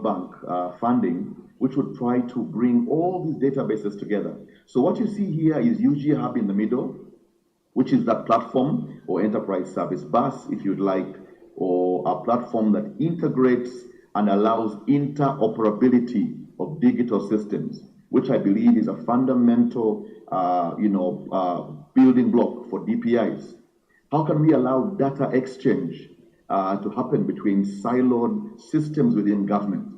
Bank funding, which would try to bring all these databases together. So what you see here is UG Hub in the middle, which is that platform or enterprise service bus, if you'd like, or a platform that integrates and allows interoperability of digital systems, which I believe is a fundamental, building block for DPIs. How can we allow data exchange to happen between siloed systems within government?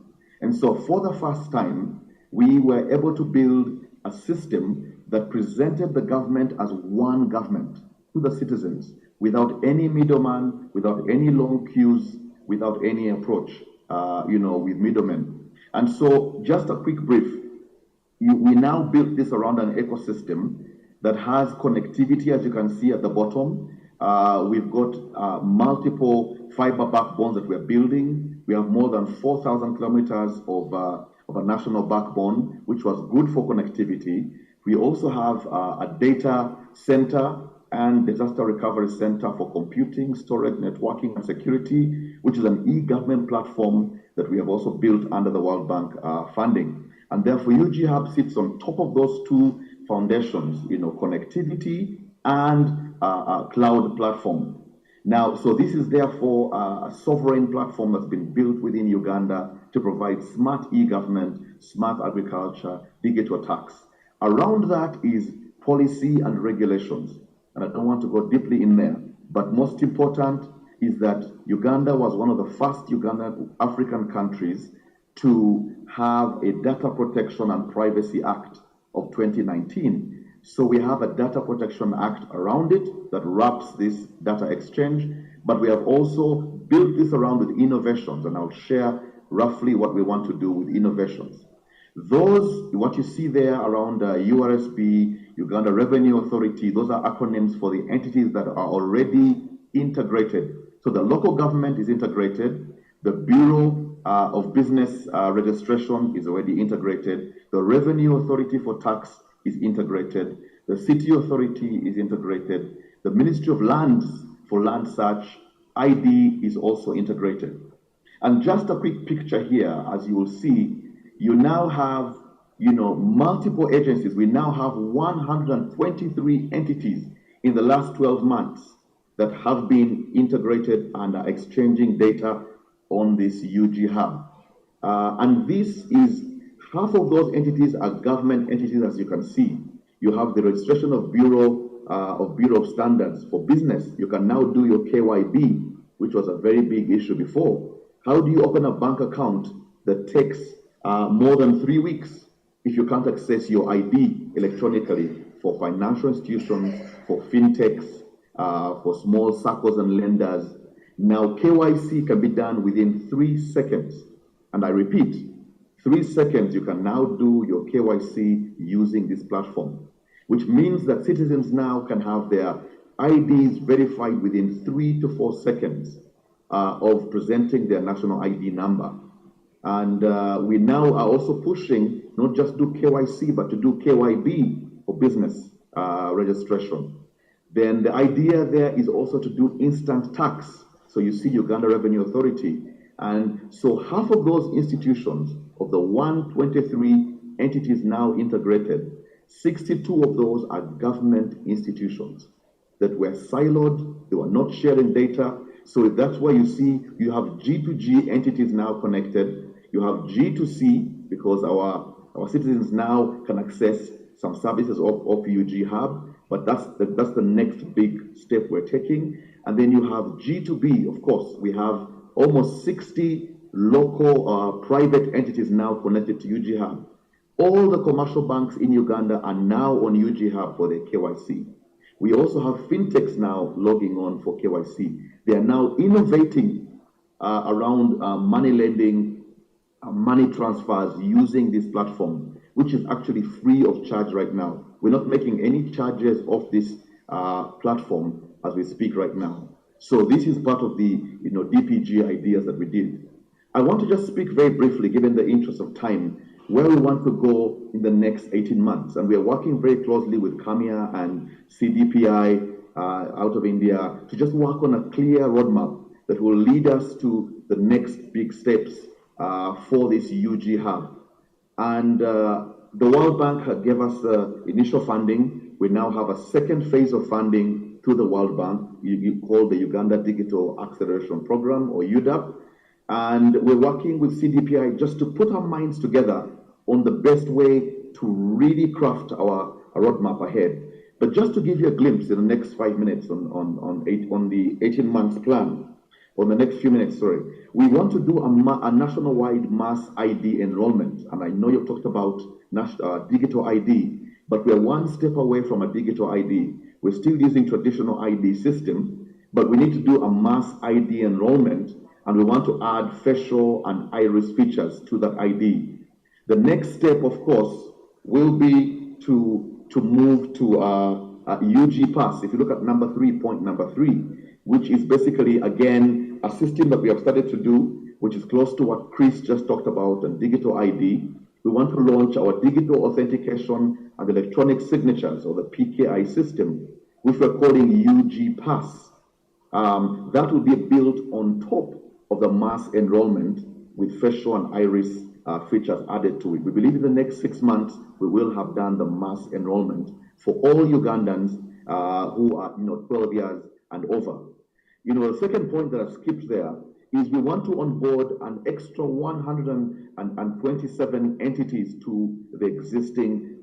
And so for the first time, we were able to build a system that presented the government as one government to the citizens without any middleman, without any long queues, without any approach, with middlemen. And so just a quick brief, we now built this around an ecosystem that has connectivity, as you can see at the bottom. We've got multiple fiber backbones that we're building. We have more than 4,000 kilometers of a national backbone, which was good for connectivity. We also have a data center and disaster recovery center for computing, storage, networking, and security, which is an e-government platform that we have also built under the World Bank funding. And therefore, UG Hub sits on top of those two foundations, connectivity and a cloud platform. Now, so this is therefore a sovereign platform that's been built within Uganda to provide smart e-government, smart agriculture, digital tax. Around that is policy and regulations. And I don't want to go deeply in there, but most important is that Uganda was one of the first African countries to have a Data Protection and Privacy Act of 2019. So we have a Data Protection Act around it that wraps this data exchange, but we have also built this around with innovations, and I'll share roughly what we want to do with innovations. What you see there around URSB, Uganda Revenue Authority, those are acronyms for the entities that are already integrated. So the local government is integrated, the Bureau of Business Registration is already integrated, the Revenue Authority for Tax is integrated, the City Authority is integrated, the Ministry of Lands for Land Search, ID is also integrated. And just a quick picture here, as you will see, you now have multiple agencies. We now have 123 entities in the last 12 months that have been integrated and are exchanging data on this UG Hub. And this is, half of those entities are government entities, as you can see. You have the registration of Bureau of Standards for business. You can now do your KYB, which was a very big issue before. How do you open a bank account that takes more than 3 weeks if you can't access your ID electronically for financial institutions, for fintechs, for small circles and lenders? Now KYC can be done within 3 seconds. And I repeat, 3 seconds you can now do your KYC using this platform, which means that citizens now can have their IDs verified within 3 to 4 seconds of presenting their national ID number. And we now are also pushing not just do KYC, but to do KYB for business registration. Then the idea there is also to do instant tax. So you see Uganda Revenue Authority. And so half of those institutions, of the 123 entities now integrated, 62 of those are government institutions that were siloed, they were not sharing data. So that's why you see you have G2G entities now connected. You have G2C because our citizens now can access some services of UG Hub, but that's the next big step we're taking. And then you have G2B, of course. We have almost 60 local private entities now connected to UG Hub. All the commercial banks in Uganda are now on UG Hub for their KYC. We also have fintechs now logging on for KYC. They are now innovating around money lending, money transfers using this platform, which is actually free of charge right now. We're not making any charges off this platform as we speak right now. So this is part of the DPG ideas that we did. I want to just speak very briefly, given the interest of time, where we want to go in the next 18 months. And we are working very closely with Kamia and CDPI out of India to just work on a clear roadmap that will lead us to the next big steps for this UG hub. And the World Bank gave us initial funding. We now have a second phase of funding through the World Bank, called the Uganda Digital Acceleration Program, or UDAP. And we're working with CDPI just to put our minds together on the best way to really craft our roadmap ahead. But just to give you a glimpse in the next 5 minutes on the 18 months plan, on the next few minutes, sorry, we want to do a national-wide mass ID enrollment. And I know you've talked about digital ID, but we're one step away from a digital ID. We're still using traditional ID system, but we need to do a mass ID enrollment, and we want to add facial and iris features to that ID. The next step, of course, will be to move to UG Pass. If you look at point number three, which is basically, again, a system that we have started to do, which is close to what Chris just talked about, and digital ID. We want to launch our digital authentication and electronic signatures, or the PKI system, which we're calling UG Pass. That will be built on top of the mass enrollment with facial and iris features added to it. We believe in the next 6 months, we will have done the mass enrollment for all Ugandans who are 12 years and over. The second point that I skipped there is we want to onboard an extra 127 entities to the existing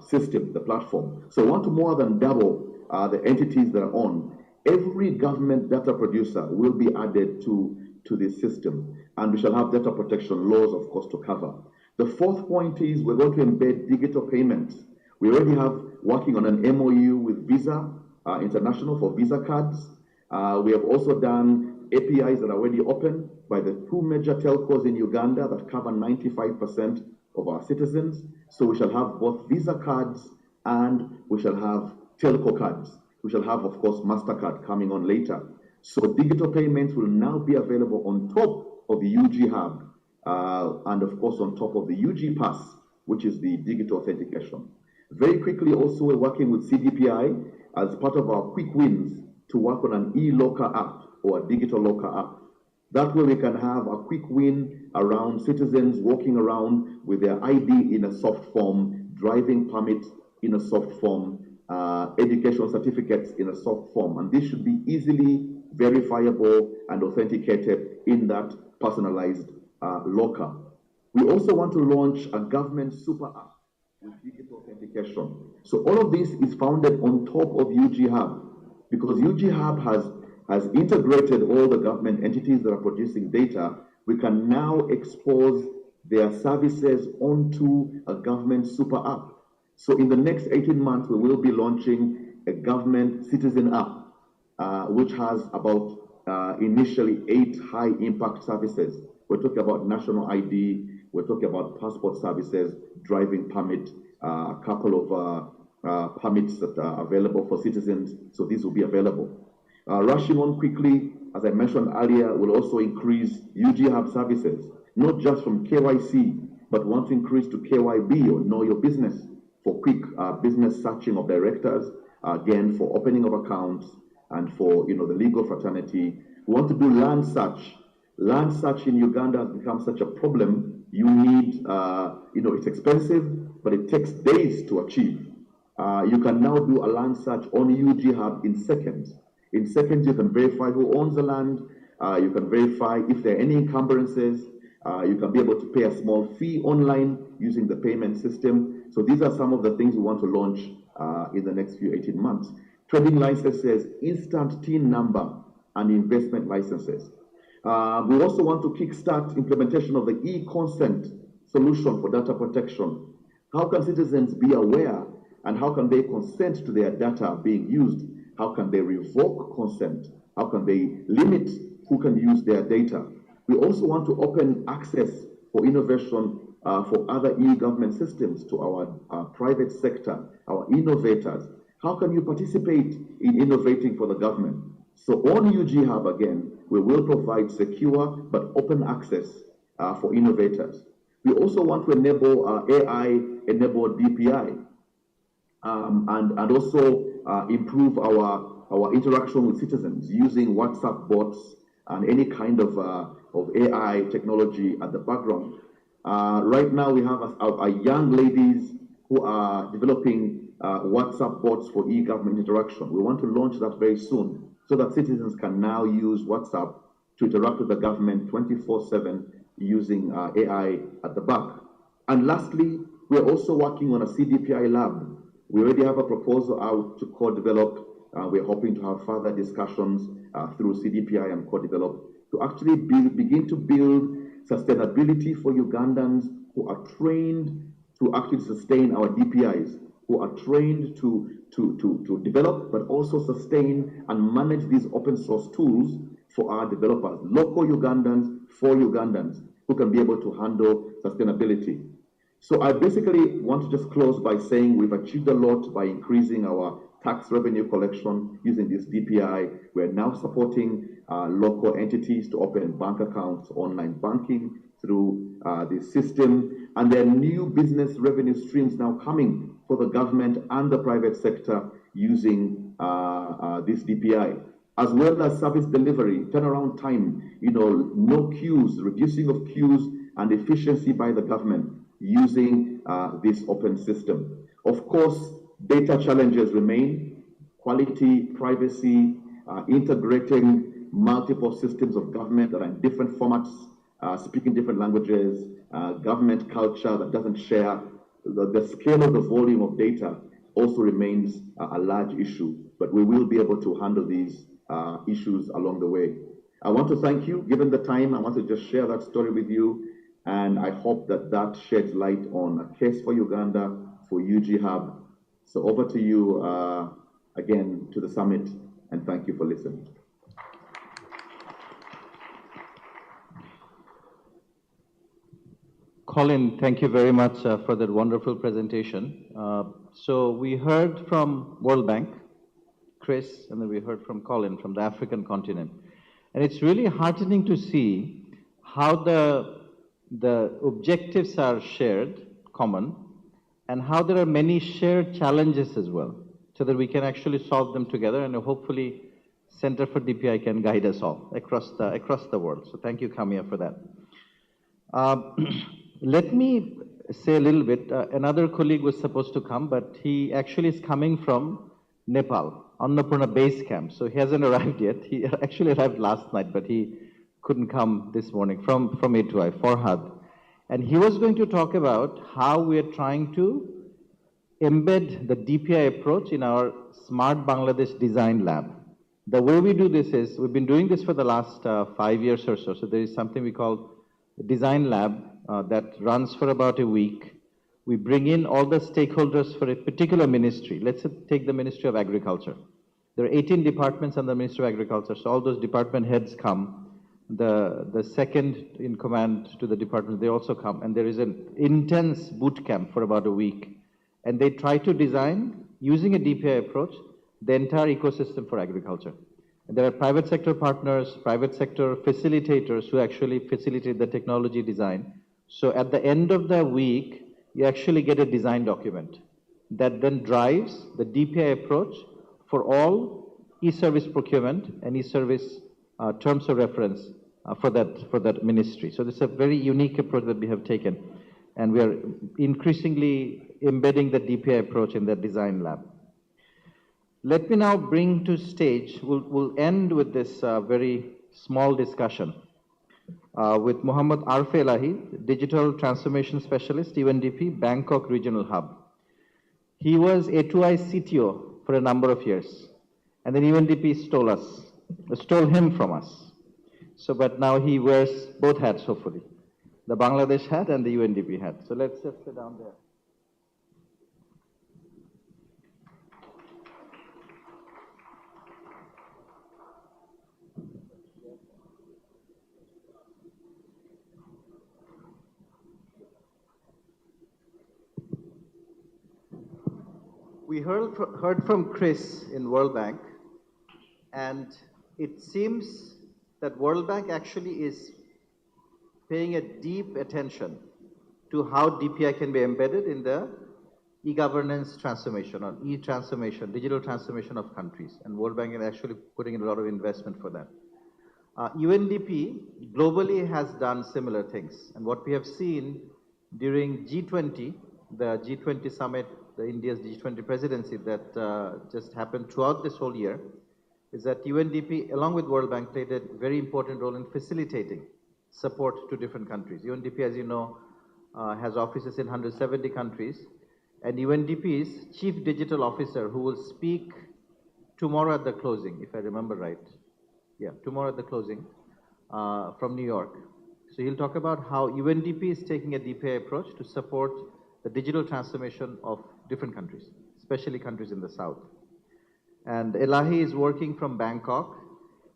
system, the platform. So we want to more than double the entities that are on. Every government data producer will be added to this system, and we shall have data protection laws, of course, to cover. The fourth point is we're going to embed digital payments. We already have working on an MOU with Visa International for Visa cards. We have also done APIs that are already open by the two major telcos in Uganda that cover 95% of our citizens. So we shall have both Visa cards and we shall have telco cards. We shall have, of course, MasterCard coming on later. So digital payments will now be available on top of the UG Hub and, of course, on top of the UG Pass, which is the digital authentication. Very quickly, also, we're working with CDPI as part of our quick wins to work on an e-locker app or a digital locker app. That way we can have a quick win around citizens walking around with their ID in a soft form, driving permit in a soft form, education certificates in a soft form. And this should be easily verifiable and authenticated in that personalized locker. We also want to launch a government super app with digital authentication. So all of this is founded on top of UG Hub, because UG Hub has integrated all the government entities that are producing data. We can now expose their services onto a government super app. So in the next 18 months, we will be launching a government citizen app, which has about initially 8 high impact services. We're talking about national ID, we're talking about passport services, driving permit, a couple of permits that are available for citizens. So these will be available. Rushing on quickly, as I mentioned earlier, will also increase UG Hub services, not just from KYC, but want to increase to KYB, or Know Your Business, for quick business searching of directors, again, for opening of accounts, and for the legal fraternity. We want to do land search. Land search in Uganda has become such a problem. You need, it's expensive, but it takes days to achieve. You can now do a land search on UG Hub in seconds. In seconds, you can verify who owns the land. You can verify if there are any encumbrances. You can be able to pay a small fee online using the payment system. So these are some of the things we want to launch in the next 18 months. Trading licenses, instant TIN number, and investment licenses. We also want to kickstart implementation of the e-consent solution for data protection. How can citizens be aware, and how can they consent to their data being used? How can they revoke consent? How can they limit who can use their data? We also want to open access for innovation for other e-government systems to our private sector, our innovators. How can you participate in innovating for the government? So on UG Hub, again, we will provide secure but open access for innovators. We also want to enable AI-enabled DPI and also improve our interaction with citizens using WhatsApp bots and any kind of of AI technology at the background. Right now, we have our young ladies who are developing WhatsApp bots for e-government interaction. We want to launch that very soon so that citizens can now use WhatsApp to interact with the government 24/7 using AI at the back. And lastly, we are also working on a CDPI lab. We already have a proposal out to co-develop. We're hoping to have further discussions through CDPI and co-develop to actually begin to build sustainability for Ugandans who are trained to actually sustain our DPIs, who are trained to develop but also sustain and manage these open source tools for our developers, local Ugandans for Ugandans who can be able to handle sustainability. So I basically want to just close by saying we've achieved a lot by increasing our tax revenue collection using this DPI. We're now supporting local entities to open bank accounts, online banking through this system. And there are new business revenue streams now coming for the government and the private sector using this DPI, as well as service delivery, turnaround time, no queues, reducing of queues and efficiency by the government using this open system. Of course, data challenges remain: quality, privacy, integrating multiple systems of government that are in different formats, speaking different languages, government culture that doesn't share. The scale of the volume of data also remains a large issue, but we will be able to handle these issues along the way. I want to thank you. Given the time, I want to just share that story with you, and I hope that sheds light on a case for Uganda, for UG Hub. So over to you again to the summit, and thank you for listening. Colin, thank you very much for that wonderful presentation. So we heard from World Bank, Chris, and then we heard from Colin from the African continent. And it's really heartening to see how the objectives are shared, common, and how there are many shared challenges as well, so that we can actually solve them together, and hopefully Center for DPI can guide us all across the world. So thank you, Kamia, for that. Let me say a little bit. Another colleague was supposed to come, but he actually is coming from Nepal, Annapurna base camp. So he hasn't arrived yet. He actually arrived last night, but he couldn't come this morning from A2I, Farhad. And he was going to talk about how we are trying to embed the DPI approach in our Smart Bangladesh Design Lab. The way we do this is, we've been doing this for the last 5 years or so. So there is something we call Design Lab that runs for about a week. We bring in all the stakeholders for a particular ministry. Let's take the Ministry of Agriculture. There are 18 departments under the Ministry of Agriculture, so all those department heads come. The second in command to the department, they also come, and there is an intense boot camp for about a week. And they try to design, using a DPI approach, the entire ecosystem for agriculture. And there are private sector partners, private sector facilitators who actually facilitate the technology design. So at the end of the week, you actually get a design document that then drives the DPI approach for all e-service procurement and e-service terms of reference for that ministry. So this is a very unique approach that we have taken, and we are increasingly embedding the DPI approach in the design lab. Let me now bring to stage, we'll end with this very small discussion with Mohammad Arfe Elahi, Digital Transformation Specialist, UNDP, Bangkok Regional Hub. He was A2I CTO for a number of years, and then UNDP stole him from us. So, but now he wears both hats, hopefully, the Bangladesh hat and the UNDP hat. So let's just sit down there. We heard from Chris in World Bank, and it seems that World Bank actually is paying a deep attention to how DPI can be embedded in the e-governance transformation or e-transformation, digital transformation of countries. And World Bank is actually putting in a lot of investment for that. UNDP globally has done similar things. And what we have seen during G20, the G20 summit, the India's G20 presidency that just happened throughout this whole year, is that UNDP, along with World Bank, played a very important role in facilitating support to different countries. UNDP, as you know, has offices in 170 countries, and UNDP's Chief Digital Officer, who will speak tomorrow at the closing, if I remember right. Yeah, tomorrow at the closing from New York. So he'll talk about how UNDP is taking a DPI approach to support the digital transformation of different countries, especially countries in the South. And Elahi is working from Bangkok,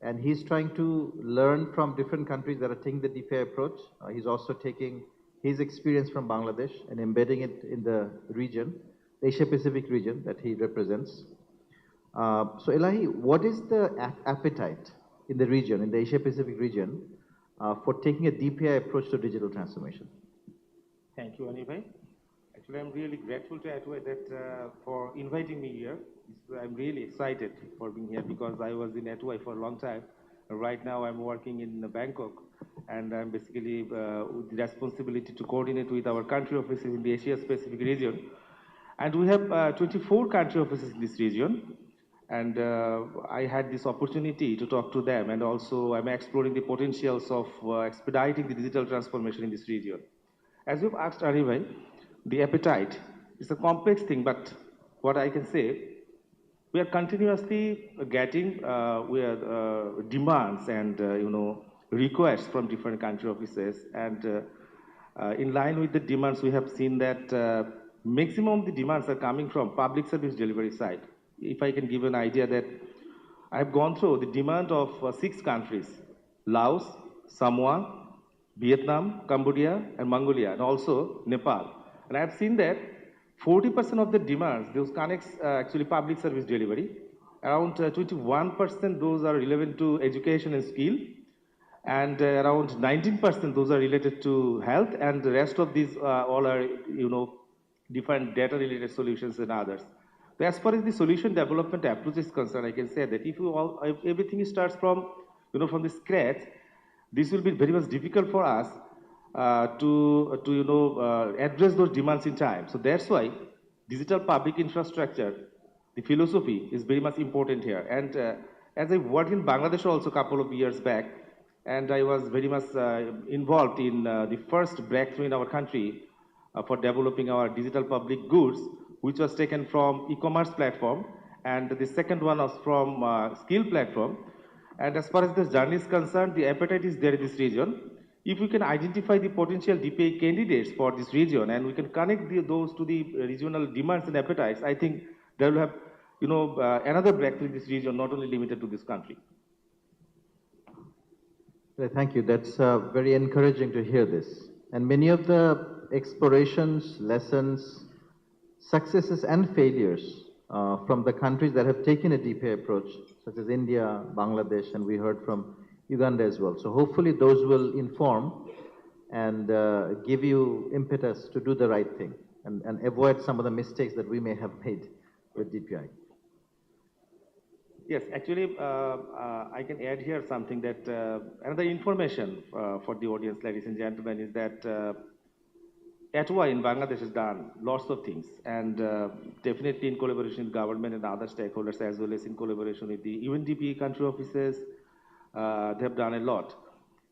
and he's trying to learn from different countries that are taking the DPI approach. He's also taking his experience from Bangladesh and embedding it in the region, the Asia-Pacific region that he represents. So Elahi, what is the appetite in the region, in the Asia-Pacific region, for taking a DPI approach to digital transformation? Thank you, Anibhai. Actually, I'm really grateful to Atway that for inviting me here. I'm really excited for being here because I was in Atway for a long time. Right now, I'm working in Bangkok, and I'm basically with the responsibility to coordinate with our country offices in the Asia-Pacific region. And we have 24 country offices in this region. And I had this opportunity to talk to them, and also I'm exploring the potentials of expediting the digital transformation in this region. As you've asked Anibhai, the appetite is a complex thing, but what I can say, we are continuously getting demands and requests from different country offices, and in line with the demands, we have seen that maximum of the demands are coming from public service delivery side. If I can give an idea that I have gone through the demand of 6 countries: Laos, Samoa, Vietnam, Cambodia, and Mongolia, and also Nepal. And I have seen that 40% of the demands, those connects actually public service delivery. Around 21% those are relevant to education and skill, and around 19% those are related to health, and the rest of these all are different data related solutions and others. So as far as the solution development approach is concerned, I can say that if everything starts from from the scratch, this will be very much difficult for us to address those demands in time. So that's why digital public infrastructure, the philosophy is very much important here. And as I worked in Bangladesh also a couple of years back, and I was very much involved in the first breakthrough in our country for developing our digital public goods, which was taken from e-commerce platform, and the second one was from skill platform. And as far as this journey is concerned, the appetite is there in this region. If we can identify the potential DPI candidates for this region, and we can connect those to the regional demands and appetites, I think there will have another breakthrough in this region, not only limited to this country. Thank you. That's very encouraging to hear this. And many of the explorations, lessons, successes and failures from the countries that have taken a DPI approach, such as India, Bangladesh, and we heard from Uganda as well. So hopefully those will inform and give you impetus to do the right thing and avoid some of the mistakes that we may have made with DPI. Yes, actually, I can add here something that another information for the audience, ladies and gentlemen, is that ATWA in Bangladesh has done lots of things, and definitely in collaboration with government and other stakeholders, as well as in collaboration with the UNDP country offices, they have done a lot.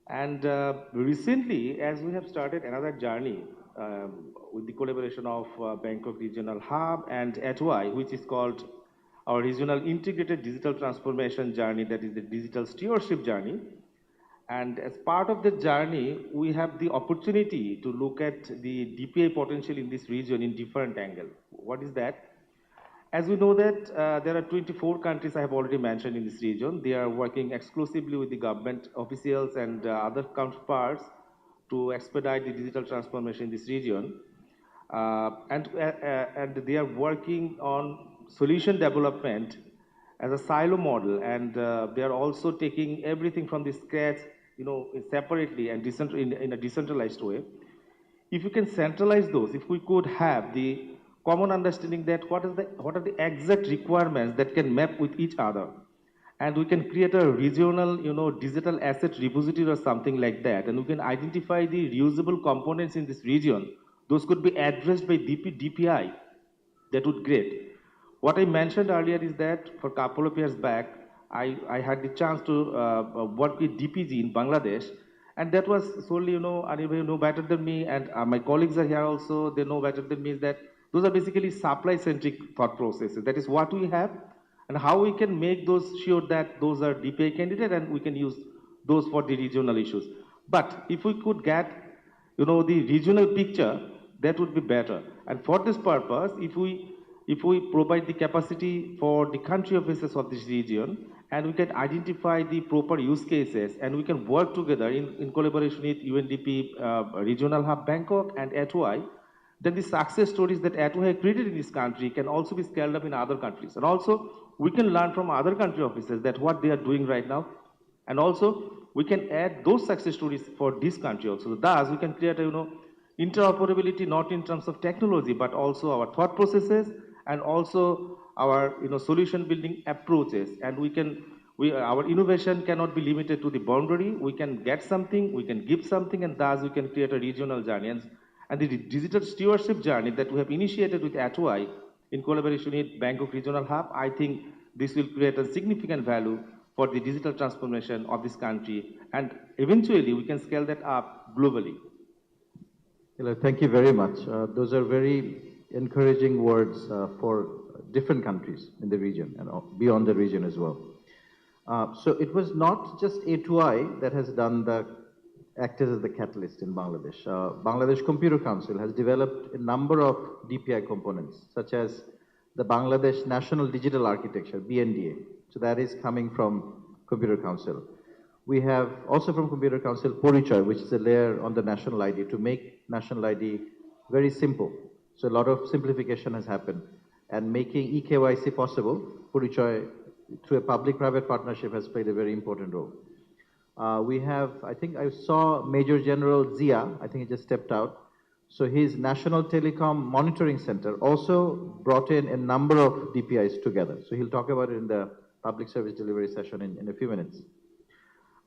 And recently, as we have started another journey with the collaboration of Bangkok Regional Hub and ATWA, which is called our Regional Integrated Digital Transformation Journey, that is the Digital Stewardship Journey. And as part of the journey, we have the opportunity to look at the DPI potential in this region in different angle. What is that? As we know that there are 24 countries I have already mentioned in this region. They are working exclusively with the government officials and other counterparts to expedite the digital transformation in this region. And they are working on solution development as a silo model, and they are also taking everything from the scratch, separately and in a decentralized way. If you can centralize those, if we could have the common understanding that what are the exact requirements that can map with each other, and we can create a regional, digital asset repository or something like that, and we can identify the reusable components in this region. Those could be addressed by DPI. That would great. What I mentioned earlier is that for a couple of years back, I had the chance to work with DPG in Bangladesh, and that was solely, Anil, you know better than me, and my colleagues are here also, they know better than me, is that those are basically supply-centric thought processes. That is what we have, and how we can make those sure that those are DPI candidate, and we can use those for the regional issues. But if we could get, the regional picture, that would be better. And for this purpose, if we provide the capacity for the country offices of this region, and we can identify the proper use cases, and we can work together in collaboration with UNDP Regional Hub Bangkok and ATOI, then the success stories that ATOI created in this country can also be scaled up in other countries. And also, we can learn from other country offices that what they are doing right now, and also we can add those success stories for this country also. Thus, we can create a, interoperability not in terms of technology, but also our thought processes and also our, solution building approaches. And our innovation cannot be limited to the boundary. We can get something, we can give something, and thus we can create a regional journey. And the digital stewardship journey that we have initiated with ATOI in collaboration with Bangkok Regional Hub, I think this will create a significant value for the digital transformation of this country, and eventually we can scale that up globally. Thank you very much. Those are very encouraging words for different countries in the region and beyond the region as well. So it was not just A2I that has acted as the catalyst in Bangladesh. Bangladesh Computer Council has developed a number of DPI components, such as the Bangladesh National Digital Architecture, BNDA. So that is coming from Computer Council. We have also from Computer Council Porichoy, which is a layer on the national ID to make national ID very simple. So a lot of simplification has happened, and making eKYC possible, Porichoy through a public-private partnership has played a very important role. We have, I think I saw Major General Zia, I think he just stepped out. So his National Telecom Monitoring Center also brought in a number of DPIs together. So he'll talk about it in the public service delivery session in a few minutes.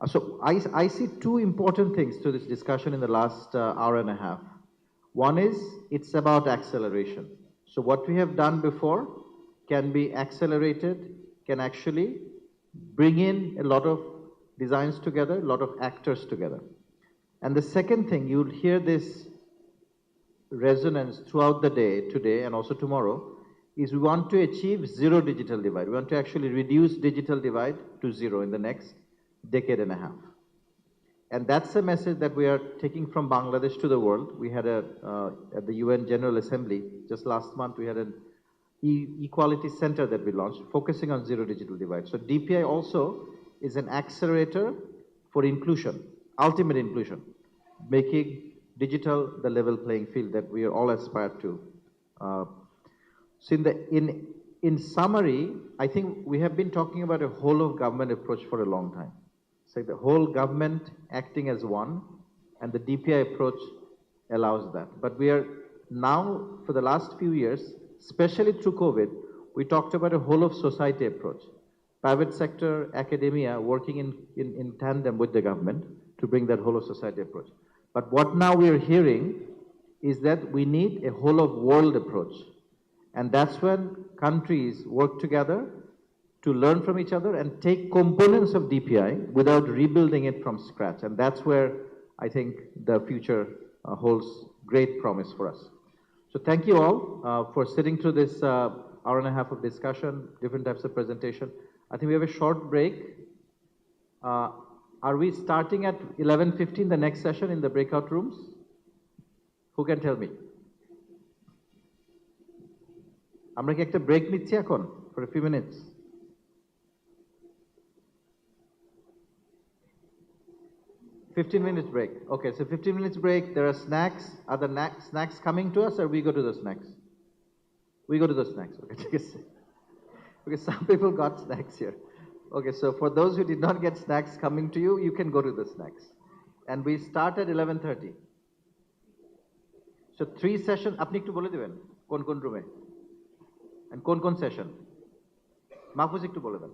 So I see two important things to this discussion in the last hour and a half. One is it's about acceleration. So what we have done before can be accelerated, can actually bring in a lot of designs together, a lot of actors together. And the second thing, you'll hear this resonance throughout the day, today and also tomorrow, is we want to achieve zero digital divide. We want to actually reduce digital divide to zero in the next decade and a half. And that's a message that we are taking from Bangladesh to the world. We had at the UN General Assembly, just last month, we had an equality center that we launched, focusing on zero digital divide. So DPI also is an accelerator for inclusion, ultimate inclusion, making digital the level playing field that we all aspire to. So in summary, I think we have been talking about a whole of government approach for a long time. It's like the whole government acting as one, and the DPI approach allows that. But we are now, for the last few years, especially through COVID, we talked about a whole of society approach. Private sector, academia, working in tandem with the government to bring that whole of society approach. But what now we are hearing is that we need a whole of world approach. And that's when countries work together to learn from each other and take components of DPI without rebuilding it from scratch. And that's where I think the future holds great promise for us. So thank you all for sitting through this hour and a half of discussion, different types of presentation. I think we have a short break. Are we starting at 11:15, the next session in the breakout rooms? Who can tell me? আমরা কি একটা break নিচ্ছি এখন for a few minutes? 15 minutes break. Okay, so 15 minutes break. There are snacks. Are the snacks coming to us, or we go to the snacks? We go to the snacks. Okay, because some people got snacks here. Okay, so for those who did not get snacks coming to you, you can go to the snacks. And we start at 11:30. So 3 sessions. আপনি একটু বলে দিবেন কোন রুমে and কোন session? Mahfuz একটু বলে দেন.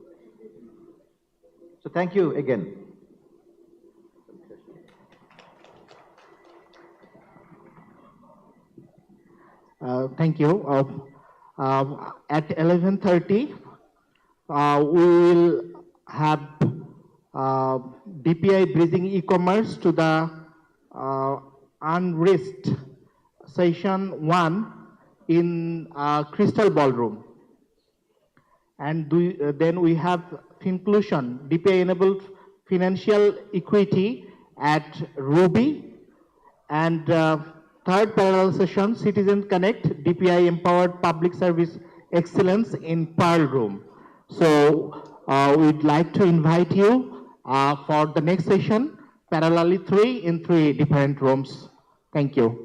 So thank you again. Thank you. At 11:30, we will have DPI bridging e-commerce to the unrest session 1 in Crystal Ballroom. And then we have conclusion, DPI enabled financial equity at Ruby. And third parallel session, Citizen Connect, DPI empowered public service excellence in Pearl Room. So we'd like to invite you for the next session, parallelly 3 in 3 different rooms. Thank you.